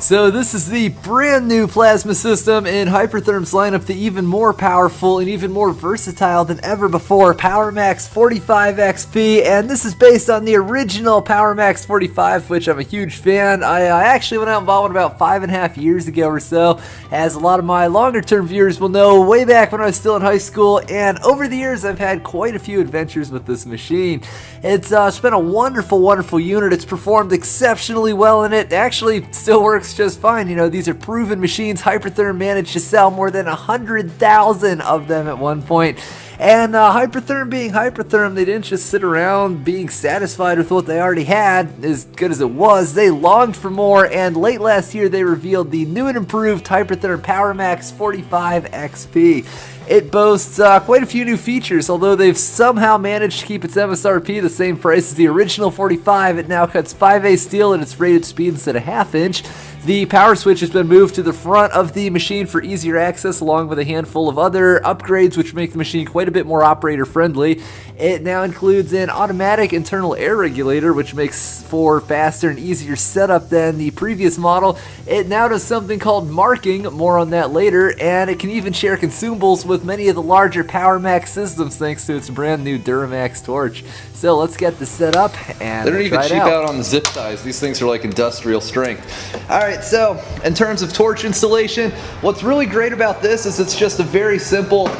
So this is the brand new plasma system in Hypertherm's lineup, the even more powerful and even more versatile than ever before Powermax45 XP, and this is based on the original Powermax45, which I'm a huge fan. I actually went out and bought one about 5.5 years ago or so, as a lot of my longer term viewers will know, way back when I was still in high school, and over the years I've had quite a few adventures with this machine. It's been a wonderful unit. It's performed exceptionally well in it. Actually still works just fine. You know, these are proven machines. Hypertherm managed to sell more than 100,000 of them at one point. And Hypertherm being Hypertherm, they didn't just sit around being satisfied with what they already had, as good as it was. They longed for more, and late last year they revealed the new and improved Hypertherm Powermax45 XP. It boasts quite a few new features. Although they've somehow managed to keep its MSRP the same price as the original 45, it now cuts 5A steel at its rated speed instead of 1/2 inch. The power switch has been moved to the front of the machine for easier access, along with a handful of other upgrades which make the machine quite a bit more operator friendly. It now includes an automatic internal air regulator, which makes for faster and easier setup than the previous model. It now does something called marking, more on that later, and it can even share consumables with many of the larger Powermax systems thanks to its brand new Duramax torch. So let's get this set up and they don't even cheap out on the zip ties. These things are like industrial strength. Alright, so in terms of torch installation, what's really great about this is it's just a very simple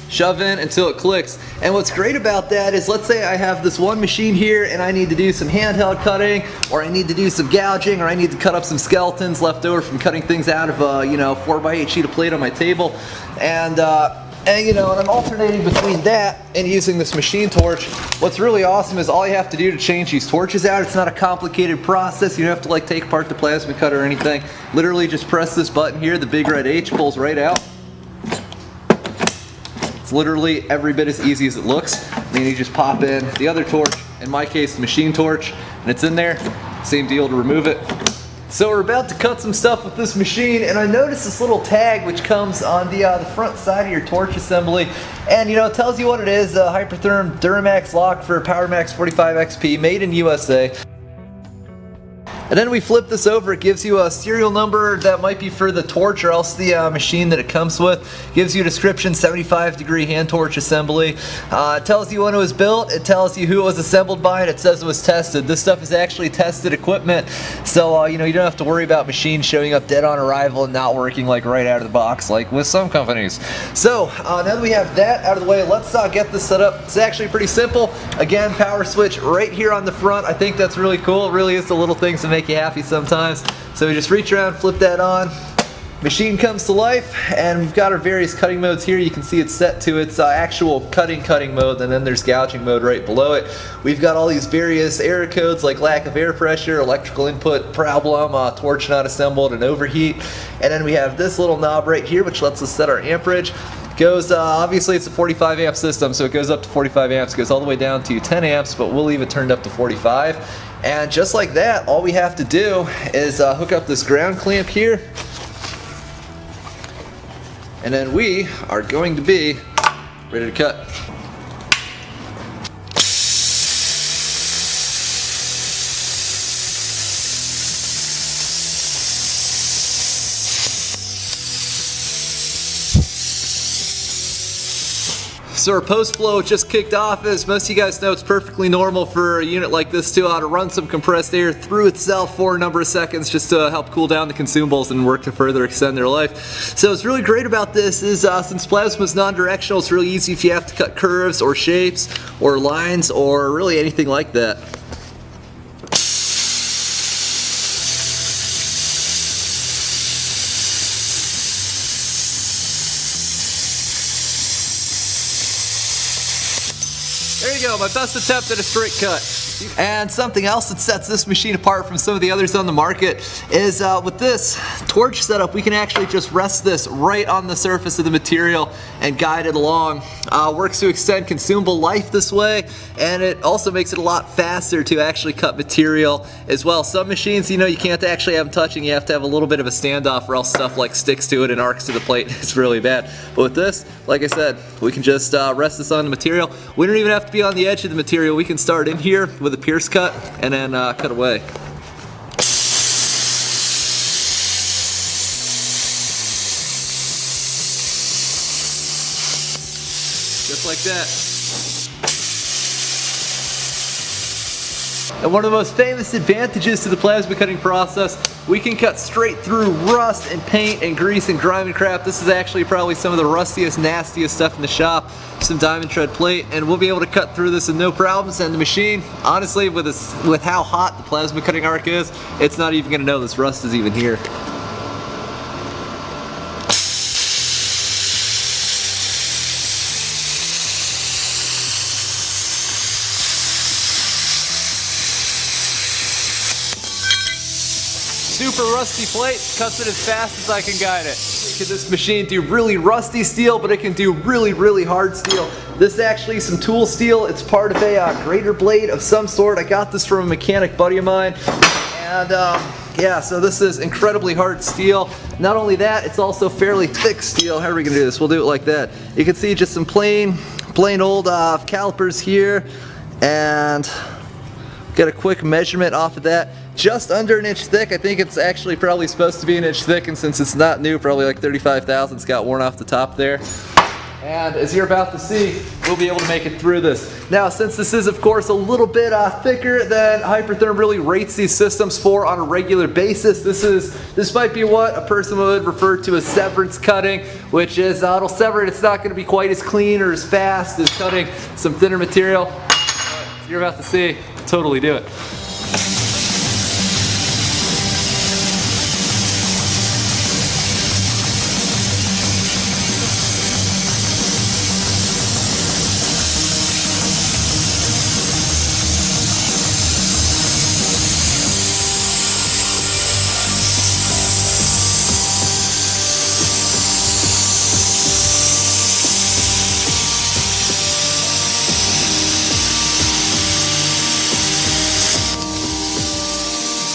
shove in until it clicks. And what's great about that is, let's say I have this one machine here and I need to do some handheld cutting, or I need to do some gouging, or I need to cut up some skeletons left over from cutting things out of a 4x8 sheet of plate on my table, and I'm alternating between that and using this machine torch. What's really awesome is all you have to do to change these torches out, it's not a complicated process. You don't have to like take apart the plasma cutter or anything. Literally just press this button here, the big red H pulls right out. It's literally every bit as easy as it looks. Then you just pop in the other torch, in my case the machine torch, and it's in there. Same deal to remove it. So we're about to cut some stuff with this machine, and I noticed this little tag which comes on the front side of your torch assembly, and it tells you what it is: Hypertherm Duramax lock for Powermax45 XP, made in USA. And then we flip this over, it gives you a serial number that might be for the torch or else the machine that it comes with. Gives you a description, 75-degree hand torch assembly. It tells you when it was built, it tells you who it was assembled by, and it says it was tested. This stuff is actually tested equipment, so you don't have to worry about machines showing up dead on arrival and not working like right out of the box like with some companies. So now that we have that out of the way, let's get this set up. It's actually pretty simple. Again, power switch right here on the front. I think that's really cool. It really is the little things that make you happy sometimes. So we just reach around, flip that on, machine comes to life, and we've got our various cutting modes here. You can see it's set to its actual cutting mode, and then there's gouging mode right below it. We've got all these various error codes like lack of air pressure, electrical input problem, torch not assembled, and overheat. And then we have this little knob right here which lets us set our amperage. Goes, obviously it's a 45 amp system, so it goes up to 45 amps, goes all the way down to 10 amps, but we'll leave it turned up to 45. And just like that, all we have to do is hook up this ground clamp here, and then we are going to be ready to cut. So our post flow just kicked off. As most of you guys know, it's perfectly normal for a unit like this to run some compressed air through itself for a number of seconds just to help cool down the consumables and work to further extend their life. So what's really great about this is since plasma is non-directional, it's really easy if you have to cut curves or shapes or lines or really anything like that. There you go, my best attempt at a straight cut. And something else that sets this machine apart from some of the others on the market is with this torch setup, we can actually just rest this right on the surface of the material and guide it along. Works to extend consumable life this way, and it also makes it a lot faster to actually cut material as well. Some machines, you can't actually have them touching, you have to have a little bit of a standoff or else stuff like sticks to it and arcs to the plate. It's really bad. But with this, like I said, we can just rest this on the material. We don't even have to be on the edge of the material. We can start in here with a pierce cut and then cut away. like that. And one of the most famous advantages to the plasma cutting process, we can cut straight through rust and paint and grease and grime and crap. This is actually probably some of the rustiest, nastiest stuff in the shop. Some diamond tread plate, and we'll be able to cut through this with no problems. And the machine, honestly, with how hot the plasma cutting arc is, it's not even going to know this rust is even here. Super rusty plate, cuts it as fast as I can guide it. Can this machine do really rusty steel, but it can do really, really hard steel. This is actually some tool steel. It's part of a grater blade of some sort. I got this from a mechanic buddy of mine. And yeah, so this is incredibly hard steel. Not only that, it's also fairly thick steel. How are we gonna do this? We'll do it like that. You can see just some plain old calipers here, and get a quick measurement off of that. Just under an inch thick. I think it's actually probably supposed to be an inch thick, and since it's not new, probably like 35 thousandths got worn off the top there. And as you're about to see, we'll be able to make it through this. Now, since this is of course a little bit thicker than Hypertherm really rates these systems for on a regular basis, this might be what a person would refer to as severance cutting, which is it'll sever it. It's not going to be quite as clean or as fast as cutting some thinner material. But you're about to see, totally do it.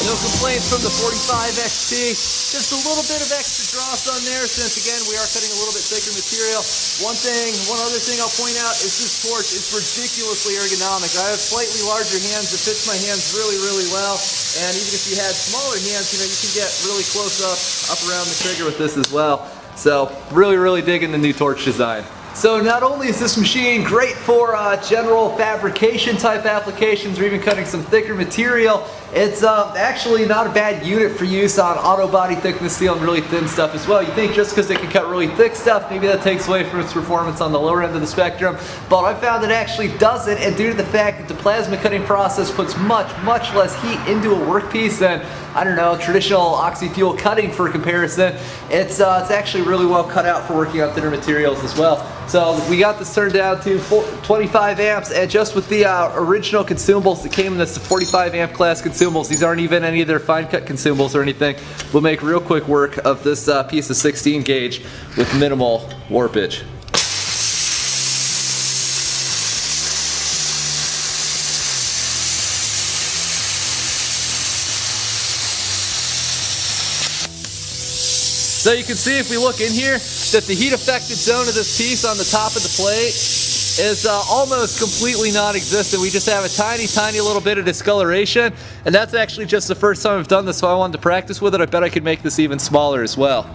No complaints from the 45 XP. Just a little bit of extra dross on there since, again, we are cutting a little bit thicker material. One other thing I'll point out is this torch is ridiculously ergonomic. I have slightly larger hands. It fits my hands really, really well. And even if you had smaller hands, you can get really close up around the trigger with this as well. So really, really digging the new torch design. So not only is this machine great for general fabrication type applications or even cutting some thicker material, it's actually not a bad unit for use on auto body thickness steel and really thin stuff as well. You think just because it can cut really thick stuff, maybe that takes away from its performance on the lower end of the spectrum, but I found it actually doesn't, and due to the fact that the plasma cutting process puts much less heat into a workpiece than, I don't know, traditional oxy-fuel cutting for comparison, it's actually really well cut out for working on thinner materials as well. So we got this turned down to 25 amps, and just with the original consumables that came in this, the 45 amp class consumables, these aren't even any of their fine cut consumables or anything, we'll make real quick work of this piece of 16 gauge with minimal warpage. So you can see if we look in here that the heat affected zone of this piece on the top of the plate is almost completely non-existent. We just have a tiny little bit of discoloration, and that's actually just the first time I've done this, so I wanted to practice with it. I bet I could make this even smaller as well.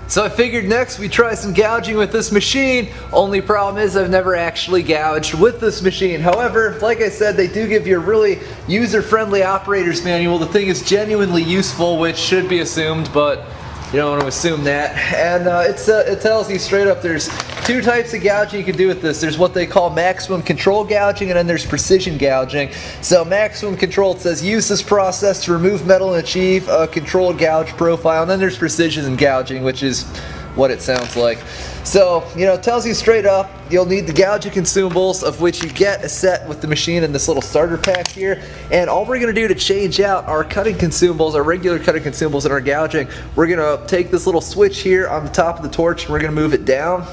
So I figured next we try some gouging with this machine. Only problem is I've never actually gouged with this machine. However, like I said, they do give you a really user-friendly operator's manual. The thing is genuinely useful, which should be assumed, but you don't want to assume that. And it tells you straight up there's two types of gouging you can do with this. There's what they call maximum control gouging, and then there's precision gouging. So maximum control, it says use this process to remove metal and achieve a controlled gouge profile. And then there's precision gouging, which is what it sounds like. So, it tells you straight up you'll need the gouging consumables, of which you get a set with the machine in this little starter pack here. And all we're going to do to change out our cutting consumables, our regular cutting consumables and our gouging, we're going to take this little switch here on the top of the torch and we're going to move it down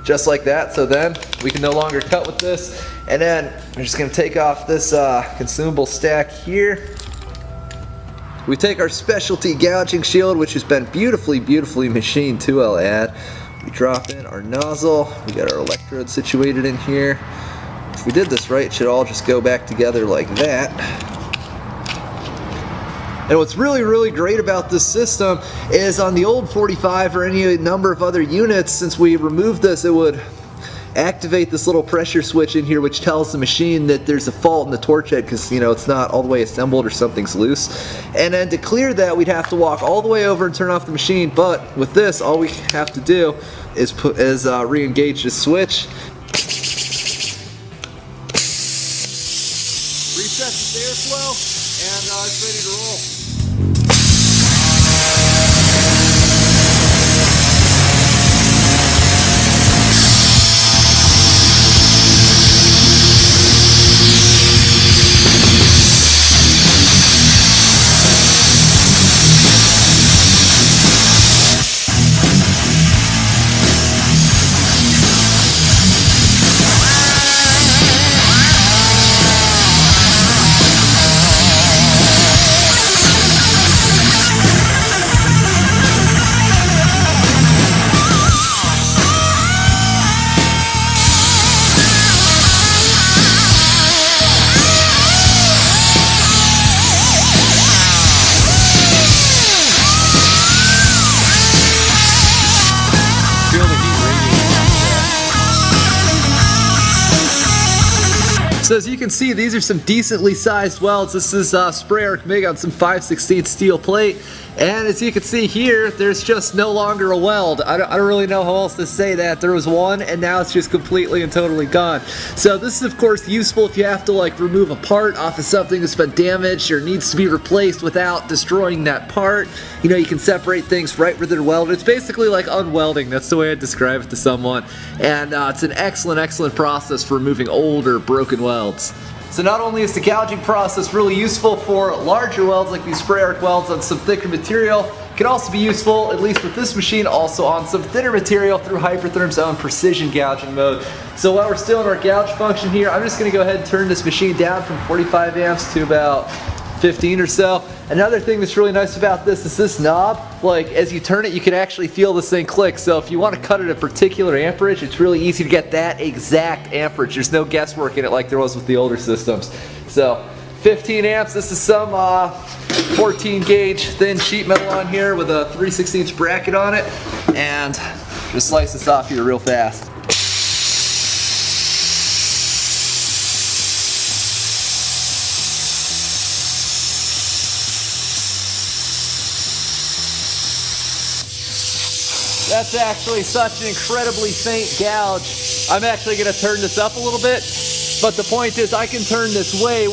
just like that. So then we can no longer cut with this. And then we're just going to take off this consumable stack here. We take our specialty gouging shield, which has been beautifully machined too, I'll add. We drop in our nozzle. We got our electrode situated in here. If we did this right, it should all just go back together like that. And what's really great about this system is on the old 45 or any number of other units, since we removed this, it would activate this little pressure switch in here which tells the machine that there's a fault in the torch head because, you know, it's not all the way assembled or something's loose. And then to clear that, we'd have to walk all the way over and turn off the machine. But with this, all we have to do is re-engage the switch, reset the airflow, and it's ready to roll. So as you can see, these are some decently sized welds. This is spray arc MIG on some 5/16 steel plate. And as you can see here, there's just no longer a weld. I don't really know how else to say that. There was one, and now it's just completely and totally gone. So this is of course useful if you have to like remove a part off of something that's been damaged or needs to be replaced without destroying that part. You know, you can separate things right where they're welded. It's basically like unwelding. That's the way I'd describe it to someone. And it's an excellent process for removing old or broken welds. So not only is the gouging process really useful for larger welds like these spray arc welds on some thicker material, it can also be useful, at least with this machine, also on some thinner material through Hypertherm's own precision gouging mode. So while we're still in our gouge function here, I'm just going to go ahead and turn this machine down from 45 amps to about 15 or so. Another thing that's really nice about this is this knob, like as you turn it, you can actually feel this thing click. So if you want to cut it a particular amperage, it's really easy to get that exact amperage. There's no guesswork in it like there was with the older systems. So 15 amps, this is some 14 gauge thin sheet metal on here with a 3/16 bracket on it. And just slice this off here real fast. That's actually such an incredibly faint gouge. I'm actually going to turn this up a little bit, but the point is I can turn this way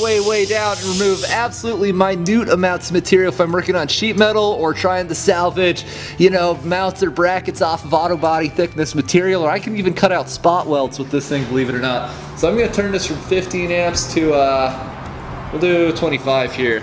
down and remove absolutely minute amounts of material if I'm working on sheet metal or trying to salvage, you know, mounts or brackets off of auto body thickness material, or I can even cut out spot welds with this thing, believe it or not. So I'm going to turn this from 15 amps to, we'll do 25 here.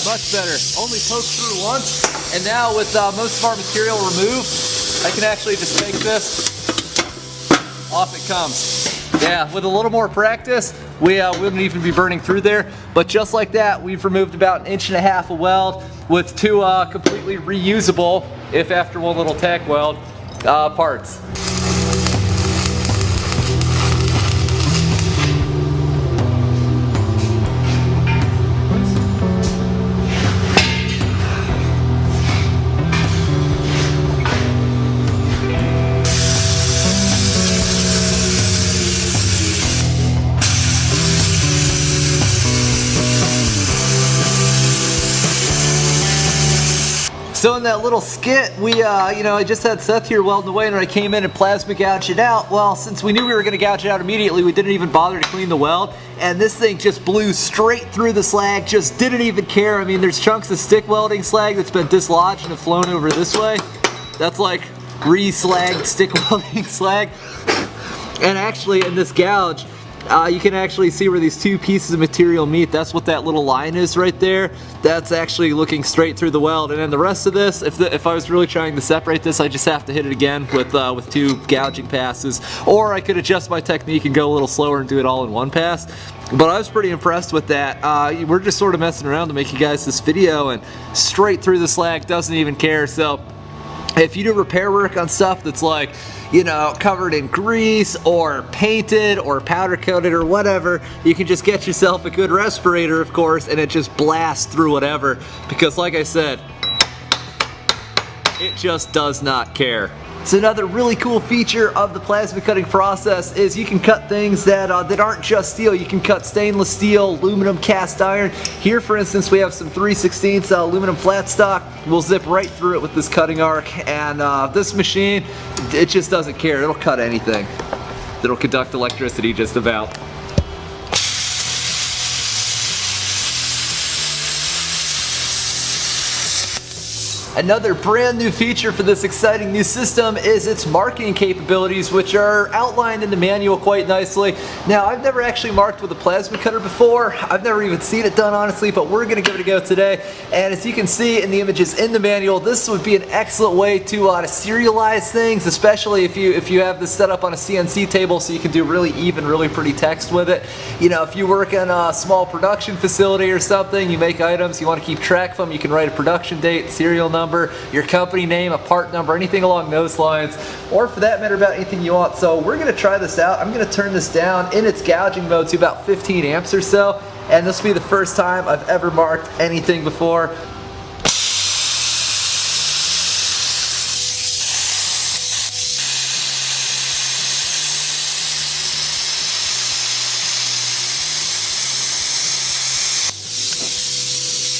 Much better. Only poked through once, and now with most of our material removed, I can actually just take this, off it comes. Yeah, with a little more practice, we wouldn't even be burning through there, but just like that, we've removed about 1.5 inches of weld with two completely reusable, if after one little tack weld, parts. So in that little skit, we, you know, I just had Seth here welding away, and when I came in and plasma gouged it out, well, since we knew we were going to gouge it out immediately, we didn't even bother to clean the weld, and this thing just blew straight through the slag, just didn't even care. I mean, there's chunks of stick welding slag that's been dislodged and have flown over this way. That's like re-slagged stick welding slag. And actually, in this gouge, you can actually see where these two pieces of material meet. That's what that little line is right there. That's actually looking straight through the weld. And then the rest of this, if I was really trying to separate this, I just have to hit it again with two gouging passes. Or I could adjust my technique and go a little slower and do it all in one pass. But I was pretty impressed with that. We're just sort of messing around to make you guys this video, and straight through the slag, doesn't even care. So if you do repair work on stuff that's like, you know, covered in grease or painted or powder coated or whatever, you can just get yourself a good respirator, of course, and it just blasts through whatever, because like I said, it just does not care. So another really cool feature of the plasma cutting process is you can cut things that aren't just steel. You can cut stainless steel, aluminum, cast iron. Here, for instance, we have some 3/16 aluminum flat stock. We'll zip right through it with this cutting arc, and this machine, it just doesn't care. It'll cut anything. It'll conduct electricity just about. Another brand new feature for this exciting new system is its marking capabilities, which are outlined in the manual quite nicely. Now, I've never actually marked with a plasma cutter before. I've never even seen it done, honestly, but we're going to give it a go today. And as you can see in the images in the manual, this would be an excellent way to serialize things, especially if you have this set up on a CNC table so you can do really even, really pretty text with it. You know, if you work in a small production facility or something, you make items, you want to keep track of them, you can write a production date, serial number, your company name, a part number, anything along those lines, or for that matter about anything you want. So we're going to try this out. I'm going to turn this down in its gouging mode to about 15 amps or so, and this will be the first time I've ever marked anything before.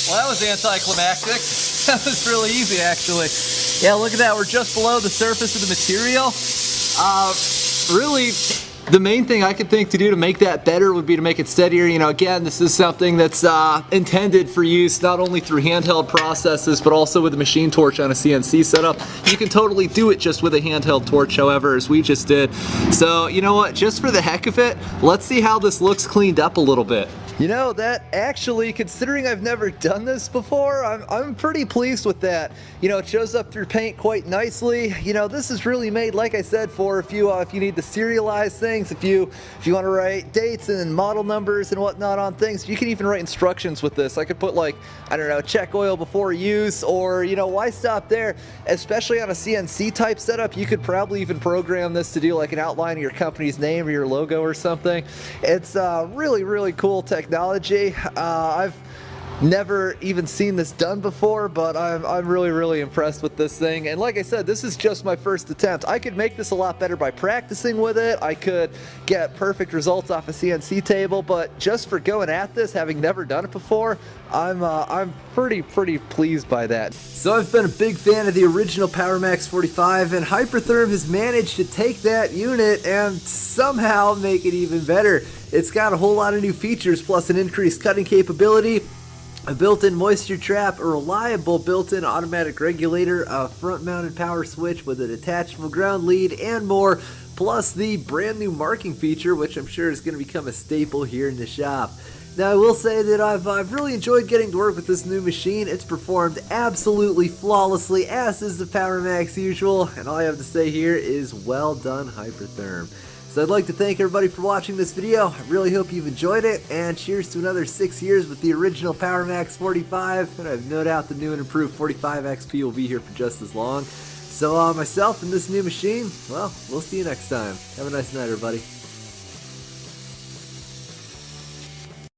Well, that was anticlimactic. That was really easy, actually. Yeah, look at that. We're just below the surface of the material. Really, the main thing I could think to do to make that better would be to make it steadier. You know, again, this is something that's intended for use not only through handheld processes, but also with a machine torch on a CNC setup. You can totally do it just with a handheld torch, however, as we just did. So, you know what? Just for the heck of it, let's see how this looks cleaned up a little bit. You know, that actually, considering I've never done this before, I'm pretty pleased with that. You know, it shows up through paint quite nicely. You know, this is really made, like I said, for if you need to serialize things, if you want to write dates and model numbers and whatnot on things. You can even write instructions with this. I could put, like, I don't know, check oil before use, or, you know, why stop there? Especially on a CNC type setup, you could probably even program this to do like an outline of your company's name or your logo or something. It's really, really cool technology. I've never even seen this done before, but I'm really, really impressed with this thing. And like I said, this is just my first attempt. I could make this a lot better by practicing with it. I could get perfect results off a CNC table, but just for going at this, having never done it before, I'm pretty pleased by that. So I've been a big fan of the original Powermax45, and Hypertherm has managed to take that unit and somehow make it even better. It's got a whole lot of new features, plus an increased cutting capability, a built-in moisture trap, a reliable built-in automatic regulator, a front-mounted power switch with a detachable ground lead, and more, plus the brand new marking feature, which I'm sure is going to become a staple here in the shop. Now, I will say that I've really enjoyed getting to work with this new machine. It's performed absolutely flawlessly, as is the Powermax usual, and all I have to say here is well done, Hypertherm. So I'd like to thank everybody for watching this video. I really hope you've enjoyed it, and cheers to another 6 years with the original Powermax45, and I have no doubt the new and improved 45 XP will be here for just as long. So myself and this new machine, well, we'll see you next time. Have a nice night, everybody.